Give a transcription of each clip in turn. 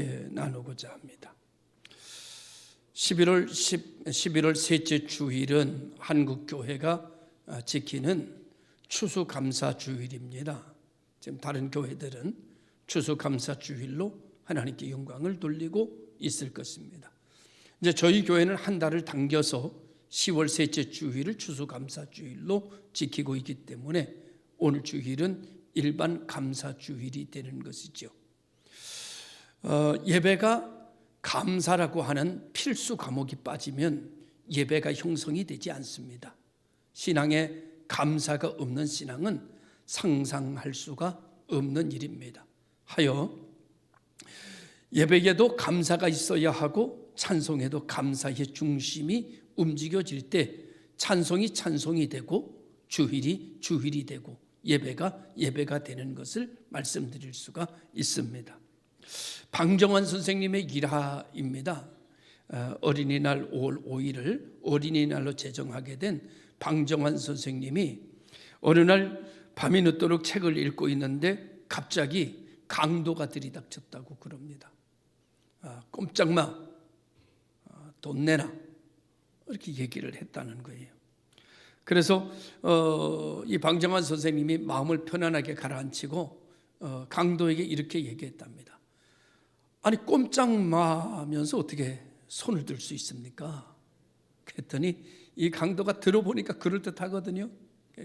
나누고자 합니다. 11월 셋째 주일은 한국교회가 지키는 추수감사주일입니다. 지금 다른 교회들은 추수감사주일로 하나님께 영광을 돌리고 있을 것입니다. 이제 저희 교회는 한 달을 당겨서 10월 셋째 주일을 추수감사주일로 지키고 있기 때문에 오늘 주일은 일반 감사주일이 되는 것이죠. 예배가 감사라고 하는 필수 과목이 빠지면 예배가 형성이 되지 않습니다. 신앙에 감사가 없는 신앙은 상상할 수가 없는 일입니다. 하여 예배에도 감사가 있어야 하고 찬송에도 감사의 중심이 움직여질 때 찬송이 되고 주일이 되고 예배가 되는 것을 말씀드릴 수가 있습니다. 방정환 선생님의 일화입니다. 어린이날 5월 5일을 어린이날로 제정하게 된 방정환 선생님이 어느 날 밤이 늦도록 책을 읽고 있는데 갑자기 강도가 들이닥쳤다고 그럽니다. 꼼짝마, 돈 내놔, 이렇게 얘기를 했다는 거예요. 그래서 이 방정환 선생님이 마음을 편안하게 가라앉히고 강도에게 이렇게 얘기했답니다. 아니 꼼짝마 하면서 어떻게 손을 들 수 있습니까? 그랬더니 이 강도가 들어보니까 그럴듯하거든요.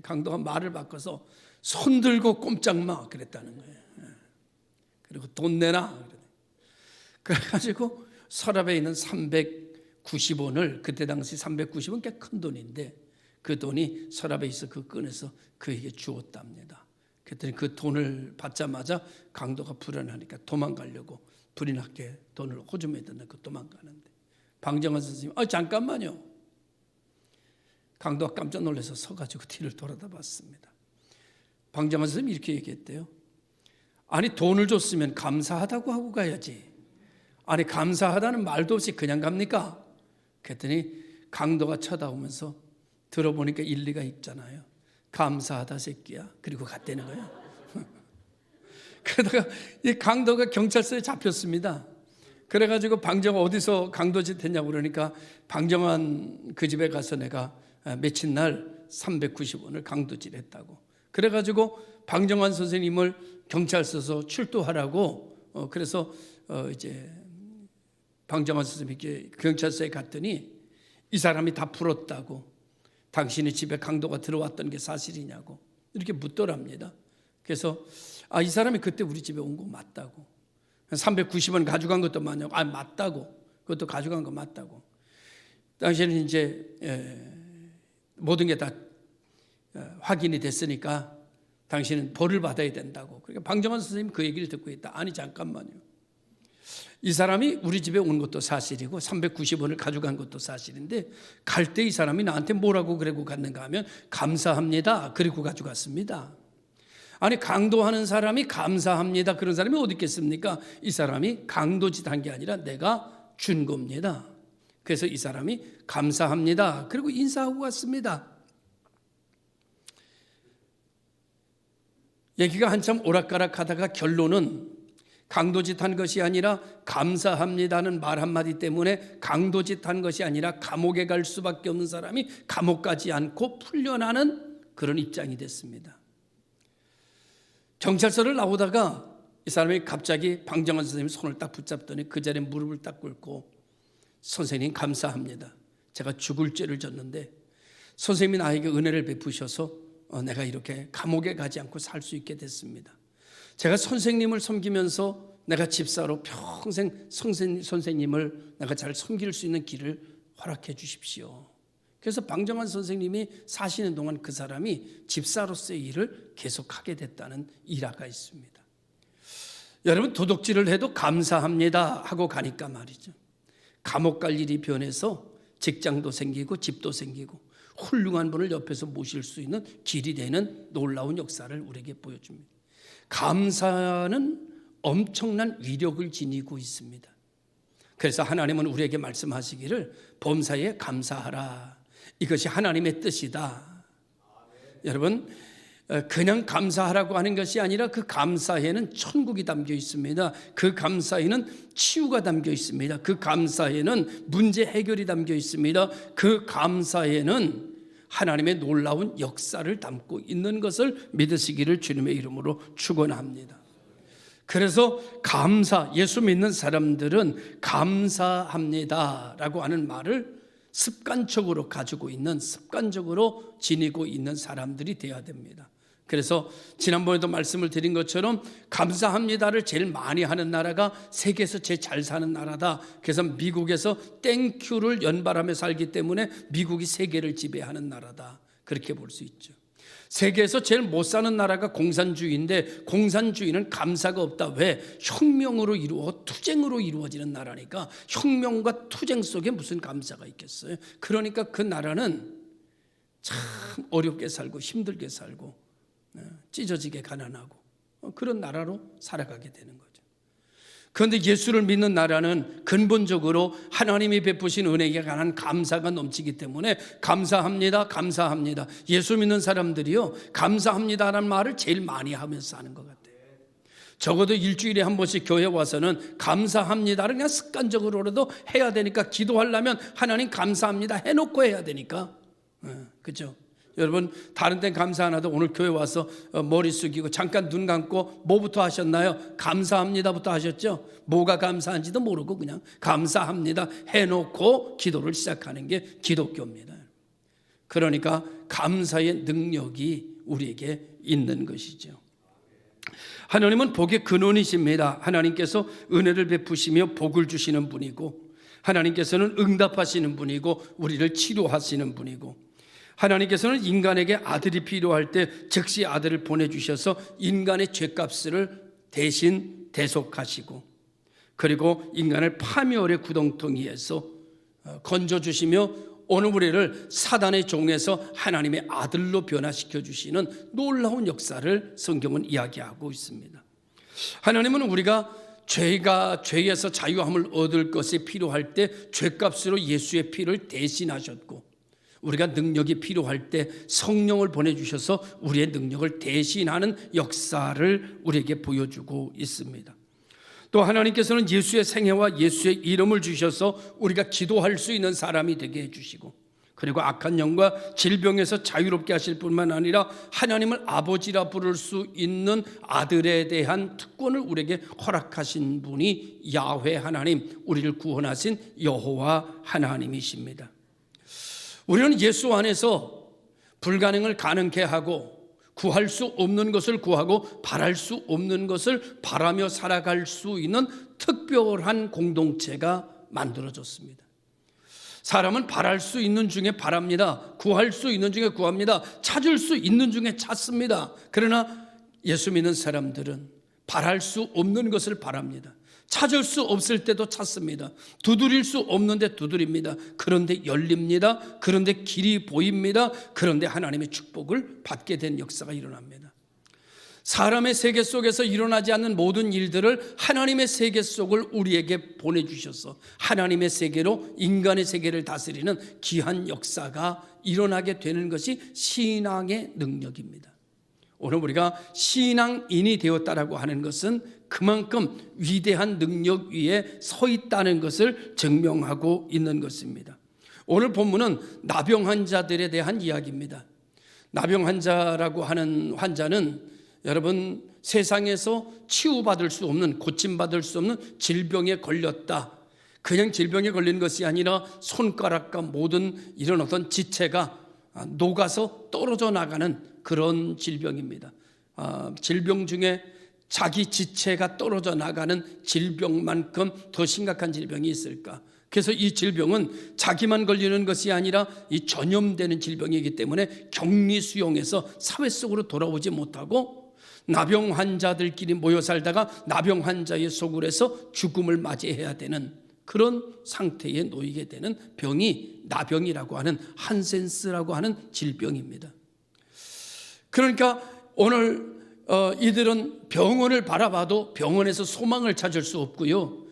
강도가 말을 바꿔서 손 들고 꼼짝마 그랬다는 거예요. 그리고 돈 내놔. 그래가지고 서랍에 있는 390원을 그때 당시 390원 꽤 큰 돈인데 그 돈이 서랍에 있어 그 꺼내서 그에게 주었답니다. 그랬더니 그 돈을 받자마자 강도가 불안하니까 도망가려고 불이 났게 돈을 호주머니에 넣고 도망가는데 방정환 선생님 잠깐만요. 강도가 깜짝 놀라서 서가지고 뒤를 돌아다 봤습니다. 방정환 선생님이 이렇게 얘기했대요. 아니 돈을 줬으면 감사하다고 하고 가야지. 아니 감사하다는 말도 없이 그냥 갑니까? 그랬더니 강도가 쳐다보면서 들어보니까 일리가 있잖아요. 감사하다 새끼야. 그리고 갔다는 거예요. 그러다가 이 강도가 경찰서에 잡혔습니다. 그래가지고 방정환 어디서 강도짓 했냐고 그러니까 방정환 그 집에 가서 내가 며칠 날 390원을 강도질 했다고. 그래가지고 방정환 선생님을 경찰서에서 출두하라고 그래서 이제 방정환 선생님께 경찰서에 갔더니 이 사람이 다 풀었다고. 당신의 집에 강도가 들어왔던 게 사실이냐고 이렇게 묻더랍니다. 그래서 이 사람이 그때 우리 집에 온 거 맞다고. 390원 가져간 것도 맞냐고. 맞다고. 그것도 가져간 거 맞다고. 당신은 이제 모든 게 다 확인이 됐으니까 당신은 벌을 받아야 된다고. 그러니까 방정환 선생님이 그 얘기를 듣고 있다. 아니 잠깐만요. 이 사람이 우리 집에 온 것도 사실이고 390원을 가져간 것도 사실인데 갈 때 이 사람이 나한테 뭐라고 그러고 갔는가 하면 감사합니다. 그리고 가져갔습니다. 아니 강도하는 사람이 감사합니다. 그런 사람이 어디 있겠습니까? 이 사람이 강도짓 한 게 아니라 내가 준 겁니다. 그래서 이 사람이 감사합니다. 그리고 인사하고 갔습니다. 얘기가 한참 오락가락하다가 결론은 강도짓 한 것이 아니라 감사합니다는 말 한마디 때문에 강도짓 한 것이 아니라 감옥에 갈 수밖에 없는 사람이 감옥 가지 않고 풀려나는 그런 입장이 됐습니다. 경찰서를 나오다가 이 사람이 갑자기 방정환 선생님 손을 딱 붙잡더니 그 자리에 무릎을 딱 꿇고 선생님 감사합니다. 제가 죽을 죄를 졌는데 선생님이 나에게 은혜를 베푸셔서 내가 이렇게 감옥에 가지 않고 살 수 있게 됐습니다. 제가 선생님을 섬기면서 내가 집사로 평생 선생님을 내가 잘 섬길 수 있는 길을 허락해 주십시오. 그래서 방정환 선생님이 사시는 동안 그 사람이 집사로서의 일을 계속하게 됐다는 일화가 있습니다. 여러분 도둑질을 해도 감사합니다 하고 가니까 말이죠. 감옥 갈 일이 변해서 직장도 생기고 집도 생기고 훌륭한 분을 옆에서 모실 수 있는 길이 되는 놀라운 역사를 우리에게 보여줍니다. 감사는 엄청난 위력을 지니고 있습니다. 그래서 하나님은 우리에게 말씀하시기를 범사에 감사하라. 이것이 하나님의 뜻이다. 여러분 그냥 감사하라고 하는 것이 아니라 그 감사에는 천국이 담겨 있습니다. 그 감사에는 치유가 담겨 있습니다. 그 감사에는 문제 해결이 담겨 있습니다. 그 감사에는 하나님의 놀라운 역사를 담고 있는 것을 믿으시기를 주님의 이름으로 축원합니다. 그래서 예수 믿는 사람들은 감사합니다라고 하는 말을 습관적으로 가지고 있는, 습관적으로 지니고 있는 사람들이 되어야 됩니다. 그래서 지난번에도 말씀을 드린 것처럼 감사합니다를 제일 많이 하는 나라가 세계에서 제일 잘 사는 나라다. 그래서 미국에서 땡큐를 연발하며 살기 때문에 미국이 세계를 지배하는 나라다. 그렇게 볼 수 있죠. 세계에서 제일 못 사는 나라가 공산주의인데 공산주의는 감사가 없다. 왜? 혁명으로 투쟁으로 이루어지는 나라니까 혁명과 투쟁 속에 무슨 감사가 있겠어요? 그러니까 그 나라는 참 어렵게 살고 힘들게 살고 찢어지게 가난하고 그런 나라로 살아가게 되는 거죠. 그런데 예수를 믿는 나라는 근본적으로 하나님이 베푸신 은혜에 관한 감사가 넘치기 때문에 감사합니다, 감사합니다. 예수 믿는 사람들이요, 감사합니다라는 말을 제일 많이 하면서 사는 것 같아요. 적어도 일주일에 한 번씩 교회 와서는 감사합니다를 그냥 습관적으로라도 해야 되니까, 기도하려면 하나님 감사합니다 해놓고 해야 되니까. 그렇죠? 여러분, 다른 데는 감사 안 하도 오늘 교회 와서 머리 숙이고 잠깐 눈 감고 뭐부터 하셨나요? 감사합니다부터 하셨죠? 뭐가 감사한지도 모르고 그냥 감사합니다 해놓고 기도를 시작하는 게 기독교입니다. 그러니까 감사의 능력이 우리에게 있는 것이죠. 하나님은 복의 근원이십니다. 하나님께서 은혜를 베푸시며 복을 주시는 분이고, 하나님께서는 응답하시는 분이고, 우리를 치료하시는 분이고, 하나님께서는 인간에게 아들이 필요할 때 즉시 아들을 보내주셔서 인간의 죄값을 대신 대속하시고, 그리고 인간을 파멸의 구덩텅이에서 건져주시며 오늘 우리를 사단의 종에서 하나님의 아들로 변화시켜 주시는 놀라운 역사를 성경은 이야기하고 있습니다. 하나님은 우리가 죄에서 자유함을 얻을 것이 필요할 때 죄값으로 예수의 피를 대신하셨고, 우리가 능력이 필요할 때 성령을 보내주셔서 우리의 능력을 대신하는 역사를 우리에게 보여주고 있습니다. 또 하나님께서는 예수의 생애와 예수의 이름을 주셔서 우리가 기도할 수 있는 사람이 되게 해주시고, 그리고 악한 영과 질병에서 자유롭게 하실 뿐만 아니라 하나님을 아버지라 부를 수 있는 아들에 대한 특권을 우리에게 허락하신 분이 야훼 하나님, 우리를 구원하신 여호와 하나님이십니다. 우리는 예수 안에서 불가능을 가능케 하고, 구할 수 없는 것을 구하고 바랄 수 없는 것을 바라며 살아갈 수 있는 특별한 공동체가 만들어졌습니다. 사람은 바랄 수 있는 중에 바랍니다. 구할 수 있는 중에 구합니다. 찾을 수 있는 중에 찾습니다. 그러나 예수 믿는 사람들은 바랄 수 없는 것을 바랍니다. 찾을 수 없을 때도 찾습니다. 두드릴 수 없는데 두드립니다. 그런데 열립니다. 그런데 길이 보입니다. 그런데 하나님의 축복을 받게 된 역사가 일어납니다. 사람의 세계 속에서 일어나지 않는 모든 일들을 하나님의 세계 속을 우리에게 보내주셔서 하나님의 세계로 인간의 세계를 다스리는 귀한 역사가 일어나게 되는 것이 신앙의 능력입니다. 오늘 우리가 신앙인이 되었다라고 하는 것은 그만큼 위대한 능력 위에 서 있다는 것을 증명하고 있는 것입니다. 오늘 본문은 나병 환자들에 대한 이야기입니다. 나병 환자라고 하는 환자는 여러분, 세상에서 치유받을 수 없는, 고침받을 수 없는 질병에 걸렸다. 그냥 질병에 걸린 것이 아니라 손가락과 모든 이런 어떤 지체가 녹아서 떨어져 나가는 그런 질병입니다. 질병 중에 자기 지체가 떨어져 나가는 질병만큼 더 심각한 질병이 있을까? 그래서 이 질병은 자기만 걸리는 것이 아니라 이 전염되는 질병이기 때문에 격리 수용해서 사회 속으로 돌아오지 못하고 나병 환자들끼리 모여 살다가 나병 환자의 소굴에서 죽음을 맞이해야 되는 그런 상태에 놓이게 되는 병이 나병이라고 하는 한센스라고 하는 질병입니다. 그러니까 오늘 이들은 병원을 바라봐도 병원에서 소망을 찾을 수 없고요,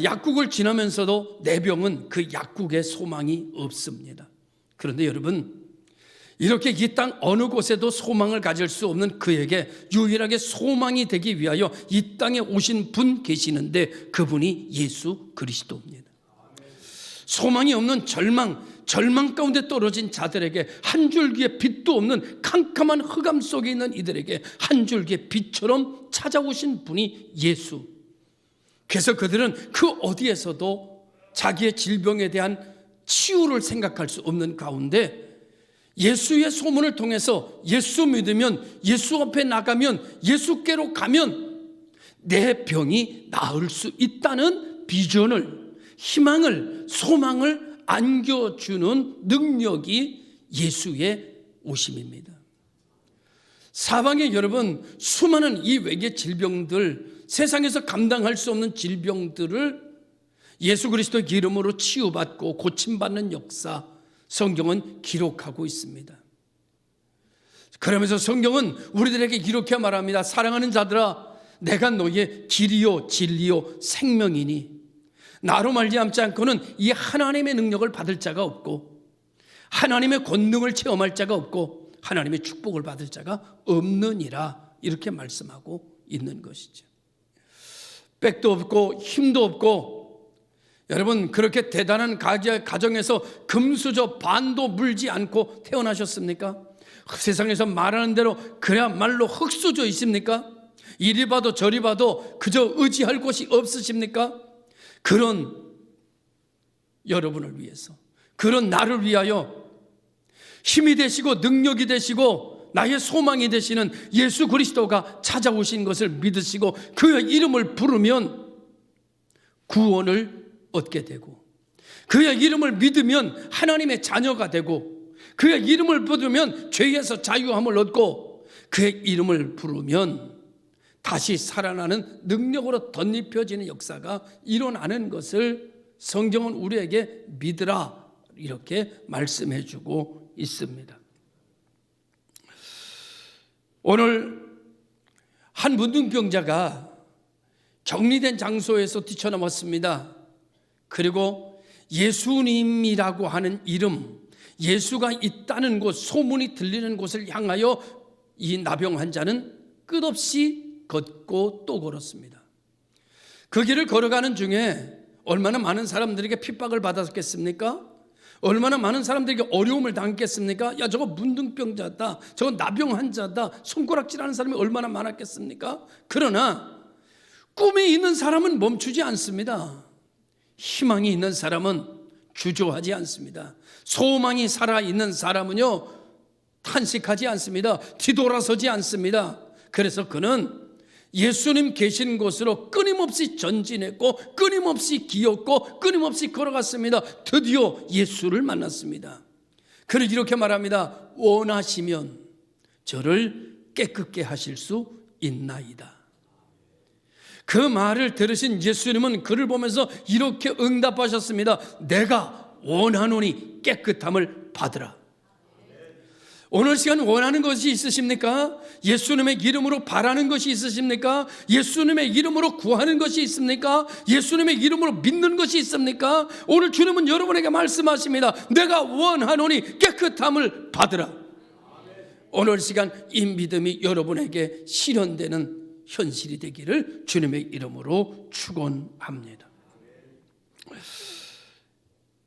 약국을 지나면서도 내 병은 그 약국에 소망이 없습니다. 그런데 여러분, 이렇게 이 땅 어느 곳에도 소망을 가질 수 없는 그에게 유일하게 소망이 되기 위하여 이 땅에 오신 분 계시는데 그분이 예수 그리스도입니다. 소망이 없는 절망 가운데 떨어진 자들에게 한 줄기의 빛도 없는 캄캄한 흑암 속에 있는 이들에게 한 줄기의 빛처럼 찾아오신 분이 예수. 그래서 그들은 그 어디에서도 자기의 질병에 대한 치유를 생각할 수 없는 가운데 예수의 소문을 통해서 예수 믿으면, 예수 앞에 나가면, 예수께로 가면 내 병이 나을 수 있다는 비전을, 희망을, 소망을 안겨주는 능력이 예수의 오심입니다. 사방에 여러분 수많은 이 외계 질병들, 세상에서 감당할 수 없는 질병들을 예수 그리스도의 이름으로 치유받고 고침받는 역사, 성경은 기록하고 있습니다. 그러면서 성경은 우리들에게 이렇게 말합니다. 사랑하는 자들아, 내가 너희의 길이요 진리요 생명이니 나로 말미암지 않고는 이 하나님의 능력을 받을 자가 없고 하나님의 권능을 체험할 자가 없고 하나님의 축복을 받을 자가 없느니라, 이렇게 말씀하고 있는 것이죠. 백도 없고 힘도 없고, 여러분 그렇게 대단한 가정에서 금수저 반도 물지 않고 태어나셨습니까? 세상에서 말하는 대로 그야말로 흙수저 있습니까? 이리 봐도 저리 봐도 그저 의지할 곳이 없으십니까? 그런 여러분을 위해서, 그런 나를 위하여 힘이 되시고 능력이 되시고 나의 소망이 되시는 예수 그리스도가 찾아오신 것을 믿으시고 그의 이름을 부르면 구원을 얻게 되고, 그의 이름을 믿으면 하나님의 자녀가 되고, 그의 이름을 부르면 죄에서 자유함을 얻고, 그의 이름을 부르면 다시 살아나는 능력으로 덧입혀지는 역사가 일어나는 것을 성경은 우리에게 믿으라, 이렇게 말씀해 주고 있습니다. 오늘 한 문둥병자가 격리된 장소에서 뛰쳐나왔습니다. 그리고 예수님이라고 하는 이름, 예수가 있다는 곳, 소문이 들리는 곳을 향하여 이 나병 환자는 끝없이 걷고 또 걸었습니다. 그 길을 걸어가는 중에 얼마나 많은 사람들에게 핍박을 받았겠습니까? 얼마나 많은 사람들에게 어려움을 당했겠습니까? 야, 저거 문둥병자다, 저거 나병 환자다, 손가락질하는 사람이 얼마나 많았겠습니까? 그러나 꿈이 있는 사람은 멈추지 않습니다. 희망이 있는 사람은 주저하지 않습니다. 소망이 살아있는 사람은요, 탄식하지 않습니다. 뒤돌아서지 않습니다. 그래서 그는 예수님 계신 곳으로 끊임없이 전진했고 끊임없이 기었고 끊임없이 걸어갔습니다. 드디어 예수를 만났습니다. 그는 이렇게 말합니다. 원하시면 저를 깨끗게 하실 수 있나이다. 그 말을 들으신 예수님은 그를 보면서 이렇게 응답하셨습니다. 내가 원하노니 깨끗함을 받으라. 오늘 시간 원하는 것이 있으십니까? 예수님의 이름으로 바라는 것이 있으십니까? 예수님의 이름으로 구하는 것이 있습니까? 예수님의 이름으로 믿는 것이 있습니까? 오늘 주님은 여러분에게 말씀하십니다. 내가 원하노니 깨끗함을 받으라. 오늘 시간 이 믿음이 여러분에게 실현되는 현실이 되기를 주님의 이름으로 축원합니다.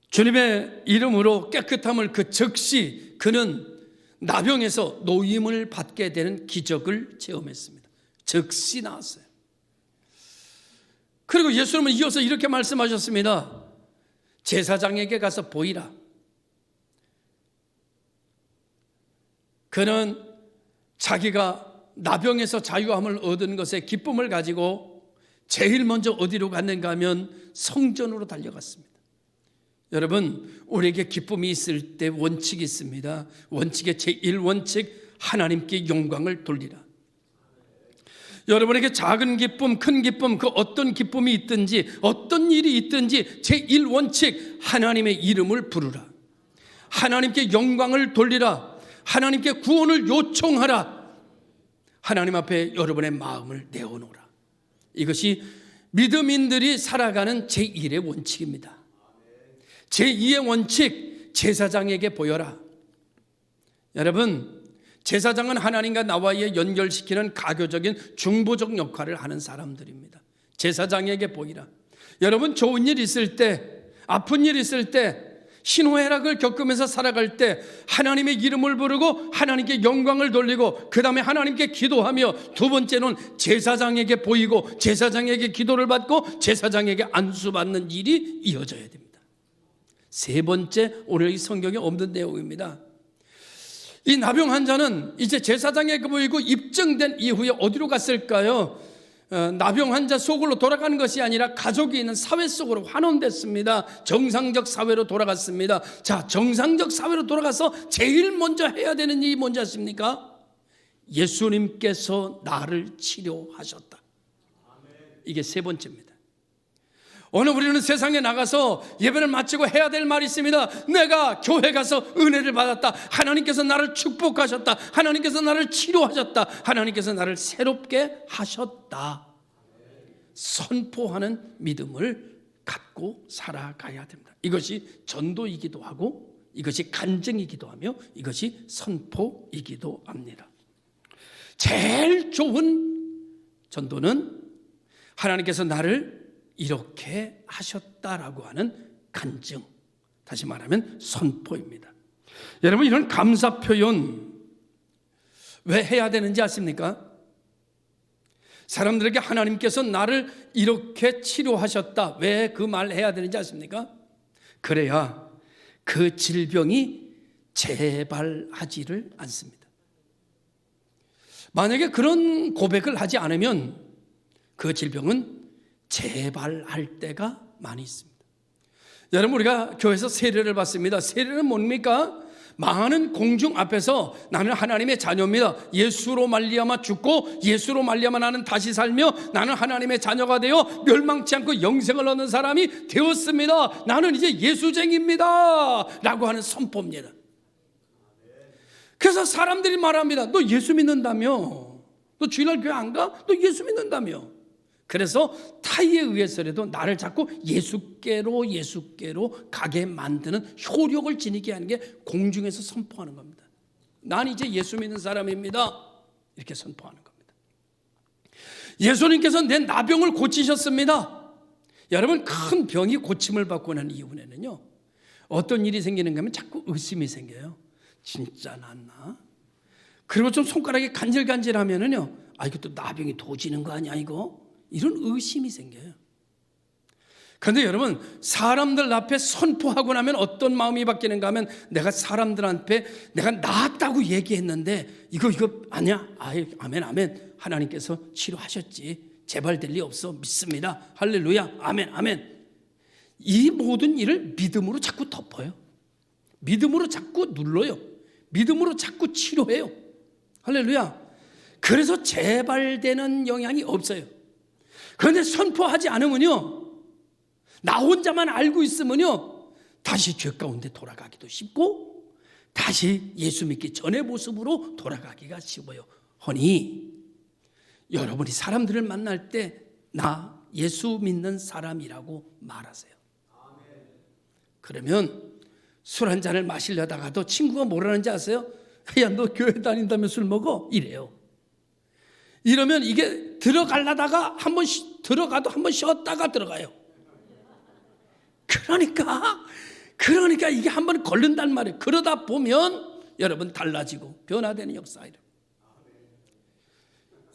주님의 이름으로 깨끗함을 그 즉시 그는 나병에서 노임을 받게 되는 기적을 체험했습니다. 즉시 나았어요. 그리고 예수님은 이어서 이렇게 말씀하셨습니다. 제사장에게 가서 보이라. 그는 자기가 나병에서 자유함을 얻은 것에 기쁨을 가지고 제일 먼저 어디로 갔는가 하면 성전으로 달려갔습니다. 여러분, 우리에게 기쁨이 있을 때 원칙이 있습니다. 원칙의 제1원칙, 하나님께 영광을 돌리라. 여러분에게 작은 기쁨, 큰 기쁨, 그 어떤 기쁨이 있든지 어떤 일이 있든지 제1원칙, 하나님의 이름을 부르라. 하나님께 영광을 돌리라. 하나님께 구원을 요청하라. 하나님 앞에 여러분의 마음을 내어놓으라. 이것이 믿음인들이 살아가는 제1의 원칙입니다. 제2의 원칙, 제사장에게 보여라. 여러분, 제사장은 하나님과 나와의 연결시키는 가교적인 중보적 역할을 하는 사람들입니다. 제사장에게 보이라. 여러분, 좋은 일 있을 때, 아픈 일 있을 때, 신호애락을 겪으면서 살아갈 때 하나님의 이름을 부르고 하나님께 영광을 돌리고 그 다음에 하나님께 기도하며, 두 번째는 제사장에게 보이고 제사장에게 기도를 받고 제사장에게 안수받는 일이 이어져야 됩니다. 세 번째, 오늘 이 성경에 없는 내용입니다. 이 나병 환자는 이제 제사장에게 보이고 입증된 이후에 어디로 갔을까요? 나병 환자 속으로 돌아가는 것이 아니라 가족이 있는 사회 속으로 환원됐습니다. 정상적 사회로 돌아갔습니다. 자, 정상적 사회로 돌아가서 제일 먼저 해야 되는 일이 뭔지 아십니까? 예수님께서 나를 치료하셨다. 이게 세 번째입니다. 오늘 우리는 세상에 나가서 예배를 마치고 해야 될 말이 있습니다. 내가 교회 가서 은혜를 받았다. 하나님께서 나를 축복하셨다. 하나님께서 나를 치료하셨다. 하나님께서 나를 새롭게 하셨다. 선포하는 믿음을 갖고 살아가야 됩니다. 이것이 전도이기도 하고 이것이 간증이기도 하며 이것이 선포이기도 합니다. 제일 좋은 전도는 하나님께서 나를 이렇게 하셨다라고 하는 간증, 다시 말하면 선포입니다. 여러분, 이런 감사 표현 왜 해야 되는지 아십니까? 사람들에게 하나님께서 나를 이렇게 치료하셨다, 왜 그 말 해야 되는지 아십니까? 그래야 그 질병이 재발하지를 않습니다. 만약에 그런 고백을 하지 않으면 그 질병은 재발할 때가 많이 있습니다. 여러분, 우리가 교회에서 세례를 받습니다. 세례는 뭡니까? 많은 공중 앞에서 나는 하나님의 자녀입니다. 예수로 말미암아 죽고 예수로 말미암아 나는 다시 살며 나는 하나님의 자녀가 되어 멸망치 않고 영생을 얻는 사람이 되었습니다. 나는 이제 예수쟁입니다 라고 하는 선포입니다. 그래서 사람들이 말합니다. 너 예수 믿는다며? 너 주일날 교회 안 가? 너 예수 믿는다며? 그래서 타의에 의해서라도 나를 자꾸 예수께로 가게 만드는 효력을 지니게 하는 게 공중에서 선포하는 겁니다. 난 이제 예수 믿는 사람입니다. 이렇게 선포하는 겁니다. 예수님께서 내 나병을 고치셨습니다. 여러분, 큰 병이 고침을 받고 난 이후에는요, 어떤 일이 생기는가 하면 자꾸 의심이 생겨요. 진짜 낫나? 그리고 좀 손가락이 간질간질하면은요, 이것도 나병이 도지는 거 아니야 이거? 이런 의심이 생겨요. 그런데 여러분, 사람들 앞에 선포하고 나면 어떤 마음이 바뀌는가 하면, 내가 사람들한테 내가 나았다고 얘기했는데 이거 아니야? 아멘. 하나님께서 치료하셨지. 재발될 리 없어. 믿습니다. 할렐루야. 아멘. 이 모든 일을 믿음으로 자꾸 덮어요. 믿음으로 자꾸 눌러요. 믿음으로 자꾸 치료해요. 할렐루야. 그래서 재발되는 영향이 없어요. 그런데 선포하지 않으면요, 나 혼자만 알고 있으면요, 다시 죄 가운데 돌아가기도 쉽고 다시 예수 믿기 전의 모습으로 돌아가기가 쉬워요. 허니 여러분이 사람들을 만날 때 나 예수 믿는 사람이라고 말하세요. 그러면 술 한 잔을 마시려다가도 친구가 뭐라는지 아세요? 야, 너 교회 다닌다며 술 먹어? 이래요. 이러면 이게 들어가려다가 한번 들어가도 한번 쉬었다가 들어가요. 그러니까 이게 한번 걸른단 말이에요. 그러다 보면 여러분 달라지고 변화되는 역사예요.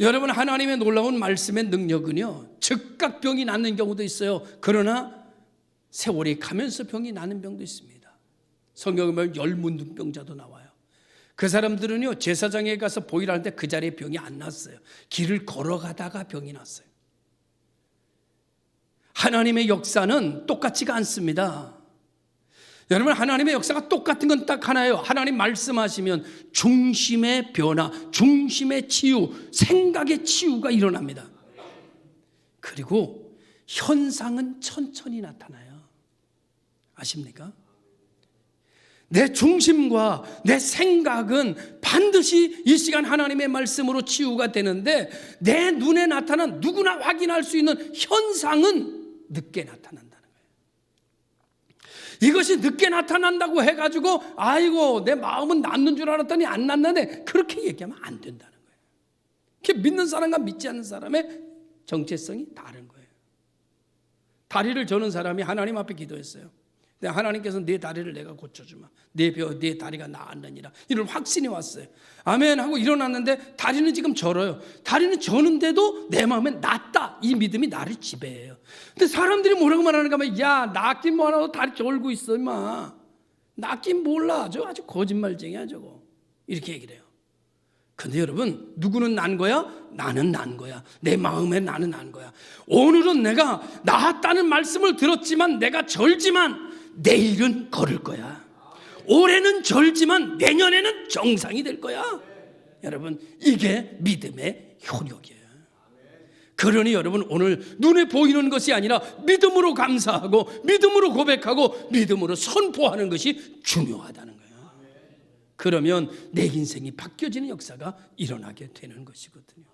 여러분, 하나님의 놀라운 말씀의 능력은요, 즉각 병이 낫는 경우도 있어요. 그러나 세월이 가면서 병이 나는 병도 있습니다. 성경에 보면 열문둥병자도 나와요. 그 사람들은요, 제사장에 가서 보이라 하는데 그 자리에 병이 안 났어요. 길을 걸어가다가 병이 났어요. 하나님의 역사는 똑같지가 않습니다. 여러분, 하나님의 역사가 똑같은 건 딱 하나예요. 하나님 말씀하시면 중심의 변화, 중심의 치유, 생각의 치유가 일어납니다. 그리고 현상은 천천히 나타나요. 아십니까? 내 중심과 내 생각은 반드시 이 시간 하나님의 말씀으로 치유가 되는데, 내 눈에 나타난 누구나 확인할 수 있는 현상은 늦게 나타난다는 거예요. 이것이 늦게 나타난다고 해가지고 아이고 내 마음은 낫는 줄 알았더니 안 낫는데, 그렇게 얘기하면 안 된다는 거예요. 그 믿는 사람과 믿지 않는 사람의 정체성이 다른 거예요. 다리를 저는 사람이 하나님 앞에 기도했어요. 근데 하나님께서 내 다리를 내가 고쳐주마, 내 다리가 나았느니라, 이런 확신이 왔어요. 아멘 하고 일어났는데 다리는 지금 절어요. 다리는 저는데도 내 마음에 낫다, 이 믿음이 나를 지배해요. 근데 사람들이 뭐라고 말하는가 하면, 야 낫긴 뭐하나 다리 절고 있어 임마, 낫긴 몰라, 저 아주 거짓말쟁이야 저거, 이렇게 얘기를 해요. 근데 여러분, 누구는 난 거야? 나는 난 거야. 내 마음에 나는 난 거야. 오늘은 내가 나았다는 말씀을 들었지만, 내가 절지만 내일은 걸을 거야. 올해는 절지만 내년에는 정상이 될 거야. 여러분, 이게 믿음의 효력이에요. 그러니 여러분, 오늘 눈에 보이는 것이 아니라 믿음으로 감사하고 믿음으로 고백하고 믿음으로 선포하는 것이 중요하다는 거예요. 그러면 내 인생이 바뀌어지는 역사가 일어나게 되는 것이거든요.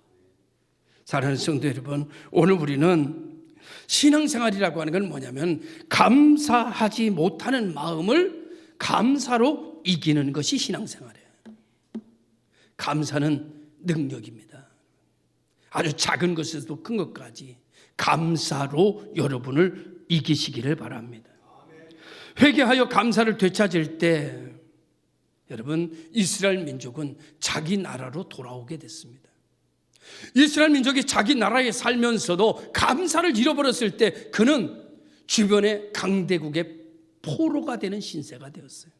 사랑하는 성도 여러분, 오늘 우리는 신앙생활이라고 하는 건 뭐냐면, 감사하지 못하는 마음을 감사로 이기는 것이 신앙생활이에요. 감사는 능력입니다. 아주 작은 것에서도 큰 것까지 감사로 여러분을 이기시기를 바랍니다. 회개하여 감사를 되찾을 때 여러분, 이스라엘 민족은 자기 나라로 돌아오게 됐습니다. 이스라엘 민족이 자기 나라에 살면서도 감사를 잃어버렸을 때 그는 주변의 강대국의 포로가 되는 신세가 되었어요.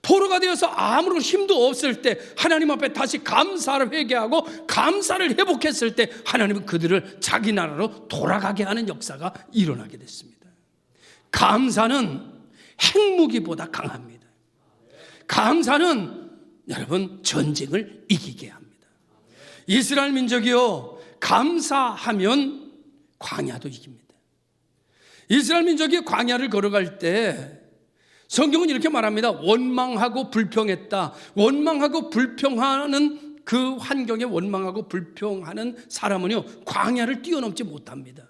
포로가 되어서 아무런 힘도 없을 때 하나님 앞에 다시 감사를 회개하고 감사를 회복했을 때 하나님은 그들을 자기 나라로 돌아가게 하는 역사가 일어나게 됐습니다. 감사는 핵무기보다 강합니다. 감사는 여러분 전쟁을 이기게 합니다. 이스라엘 민족이요, 감사하면 광야도 이깁니다. 이스라엘 민족이 광야를 걸어갈 때 성경은 이렇게 말합니다. 원망하고 불평했다. 원망하고 불평하는 그 환경에 원망하고 불평하는 사람은요, 광야를 뛰어넘지 못합니다.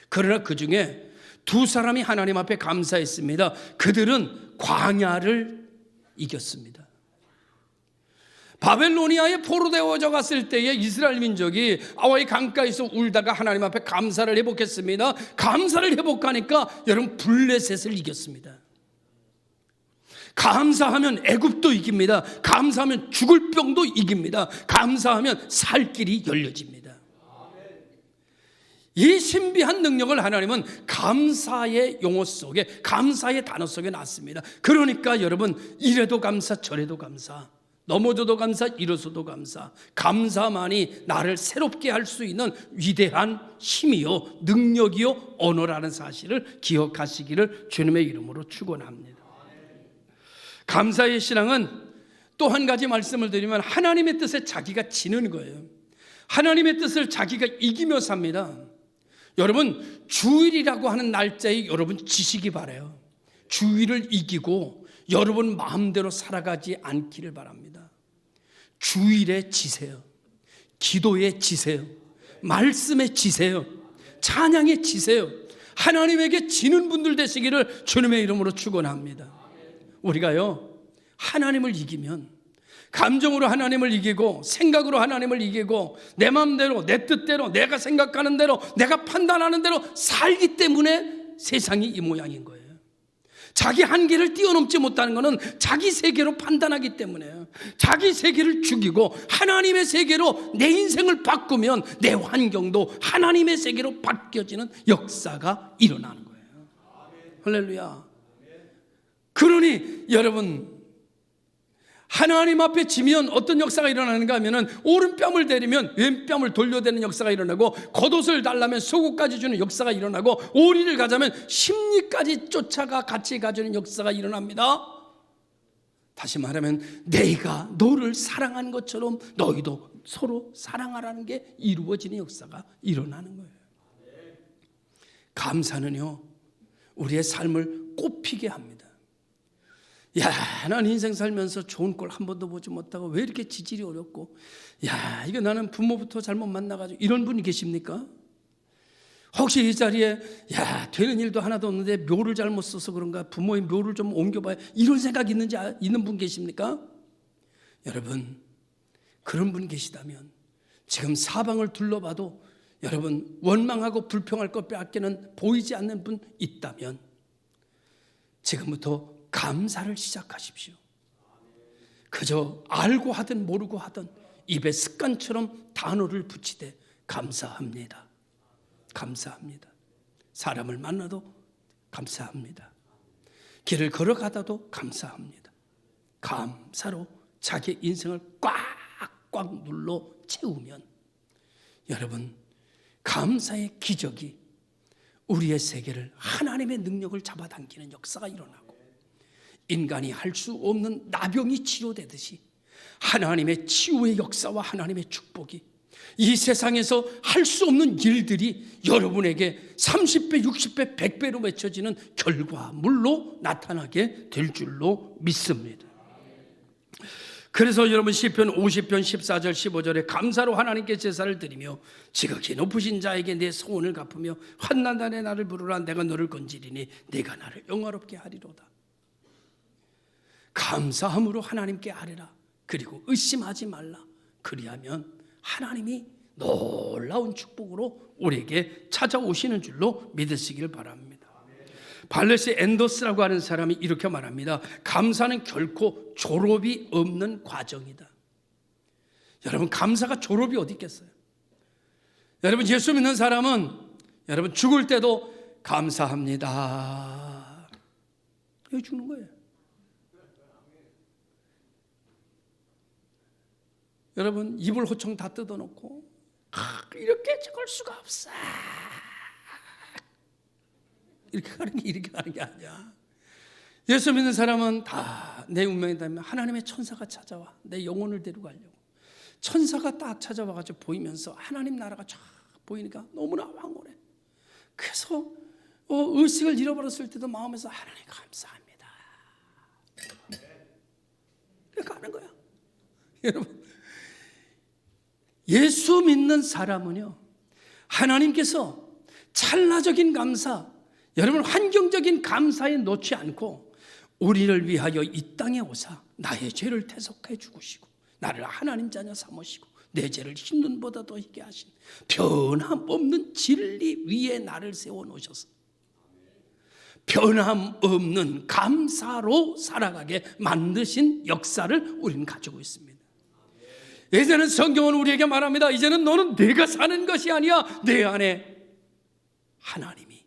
그러나 그 중에 두 사람이 하나님 앞에 감사했습니다. 그들은 광야를 이겼습니다. 바벨로니아에 포로되어져 갔을 때에 이스라엘 민족이 아와이 강가에서 울다가 하나님 앞에 감사를 회복했습니다. 감사를 회복하니까 여러분 블레셋을 이겼습니다. 감사하면 애굽도 이깁니다. 감사하면 죽을 병도 이깁니다. 감사하면 살 길이 열려집니다. 이 신비한 능력을 하나님은 감사의 용어 속에, 감사의 단어 속에 놨습니다. 그러니까 여러분, 이래도 감사 저래도 감사, 넘어져도 감사 일어서도 감사, 감사만이 나를 새롭게 할 수 있는 위대한 힘이요 능력이요 언어라는 사실을 기억하시기를 주님의 이름으로 축원합니다. 감사의 신앙은 또 한 가지 말씀을 드리면, 하나님의 뜻에 자기가 지는 거예요. 하나님의 뜻을 자기가 이기며 삽니다. 여러분, 주일이라고 하는 날짜에 여러분 지시기 바라요. 주일을 이기고 여러분 마음대로 살아가지 않기를 바랍니다. 주일에 지세요. 기도에 지세요. 말씀에 지세요. 찬양에 지세요. 하나님에게 지는 분들 되시기를 주님의 이름으로 축원합니다. 우리가요, 하나님을 이기면, 감정으로 하나님을 이기고 생각으로 하나님을 이기고 내 마음대로 내 뜻대로 내가 생각하는 대로 내가 판단하는 대로 살기 때문에 세상이 이 모양인 거예요. 자기 한계를 뛰어넘지 못하는 것은 자기 세계로 판단하기 때문에요. 자기 세계를 죽이고 하나님의 세계로 내 인생을 바꾸면 내 환경도 하나님의 세계로 바뀌어지는 역사가 일어나는 거예요. 할렐루야. 그러니 여러분, 하나님 앞에 지면 어떤 역사가 일어나는가 하면은, 오른뺨을 때리면 왼뺨을 돌려대는 역사가 일어나고, 겉옷을 달라면 속옷까지 주는 역사가 일어나고, 오리를 가자면 심리까지 쫓아가 같이 가주는 역사가 일어납니다. 다시 말하면 내가 너를 사랑한 것처럼 너희도 서로 사랑하라는 게 이루어지는 역사가 일어나는 거예요. 감사는요, 우리의 삶을 꽃피게 합니다. 야, 난 인생 살면서 좋은 꼴 한 번도 보지 못하고 왜 이렇게 지질이 어렵고, 야, 이거 나는 부모부터 잘못 만나가지고, 이런 분이 계십니까? 혹시 이 자리에 되는 일도 하나도 없는데 묘를 잘못 써서 그런가, 부모의 묘를 좀 옮겨봐야, 이런 생각이 있는 분 계십니까? 여러분, 그런 분 계시다면 지금 사방을 둘러봐도 여러분 원망하고 불평할 것밖에는 보이지 않는 분 있다면 지금부터 감사를 시작하십시오. 그저 알고 하든 모르고 하든 입에 습관처럼 단어를 붙이되 감사합니다. 감사합니다. 사람을 만나도 감사합니다. 길을 걸어가다도 감사합니다. 감사로 자기 인생을 꽉꽉 눌러 채우면 여러분, 감사의 기적이 우리의 세계를 하나님의 능력을 잡아당기는 역사가 일어나고, 인간이 할 수 없는 나병이 치료되듯이 하나님의 치유의 역사와 하나님의 축복이 이 세상에서 할 수 없는 일들이 여러분에게 30배, 60배, 100배로 맺혀지는 결과물로 나타나게 될 줄로 믿습니다. 그래서 여러분 시편 50편 14절 15절에 감사로 하나님께 제사를 드리며 지극히 높으신 자에게 내 소원을 갚으며 환난날에 나를 부르라. 내가 너를 건지리니 내가 나를 영화롭게 하리로다. 감사함으로 하나님께 아뢰라. 그리고 의심하지 말라. 그리하면 하나님이 놀라운 축복으로 우리에게 찾아오시는 줄로 믿으시길 바랍니다. 발레스 앤더스라고 하는 사람이 이렇게 말합니다. 감사는 결코 졸업이 없는 과정이다. 여러분, 감사가 졸업이 어디 있겠어요? 여러분, 예수 믿는 사람은 여러분 죽을 때도 감사합니다. 여기 죽는 거예요. 여러분, 이불 호청 다 뜯어놓고 이렇게 죽을 수가 없어, 이렇게 가는 게 아니야. 예수 믿는 사람은 다 내 운명이다면 하나님의 천사가 찾아와 내 영혼을 데려가려고. 천사가 딱 찾아와가지고 보이면서 하나님 나라가 쫙 보이니까 너무나 황홀해. 그래서 의식을 잃어버렸을 때도 마음에서 하나님 감사합니다, 이렇게 하는 거야. 여러분, 예수 믿는 사람은요, 하나님께서 찰나적인 감사, 여러분 환경적인 감사에 놓지 않고 우리를 위하여 이 땅에 오사 나의 죄를 대속해 주시고 나를 하나님 자녀 삼으시고 내 죄를 흰눈보다 더 희게 하신 변함없는 진리 위에 나를 세워놓으셔서 변함없는 감사로 살아가게 만드신 역사를 우리는 가지고 있습니다. 이제는 성경은 우리에게 말합니다. 이제는 너는 내가 사는 것이 아니야, 내 안에 하나님이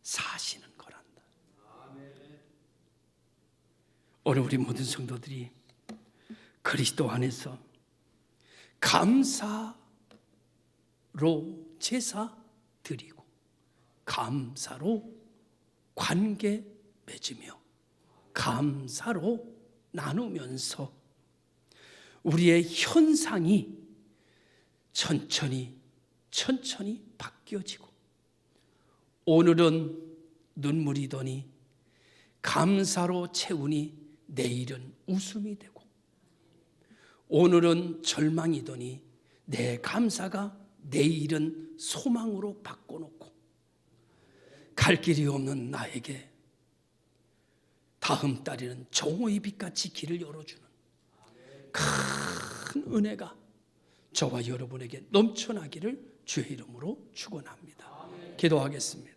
사시는 거란다. 오늘 우리 모든 성도들이 그리스도 안에서 감사로 제사 드리고 감사로 관계 맺으며 감사로 나누면서 우리의 현상이 천천히 바뀌어지고, 오늘은 눈물이더니 감사로 채우니 내일은 웃음이 되고, 오늘은 절망이더니 내 감사가 내일은 소망으로 바꿔놓고, 갈 길이 없는 나에게 다음 달에는 정오의 빛같이 길을 열어주는 큰 은혜가 저와 여러분에게 넘쳐나기를 주의 이름으로 축원합니다. 기도하겠습니다.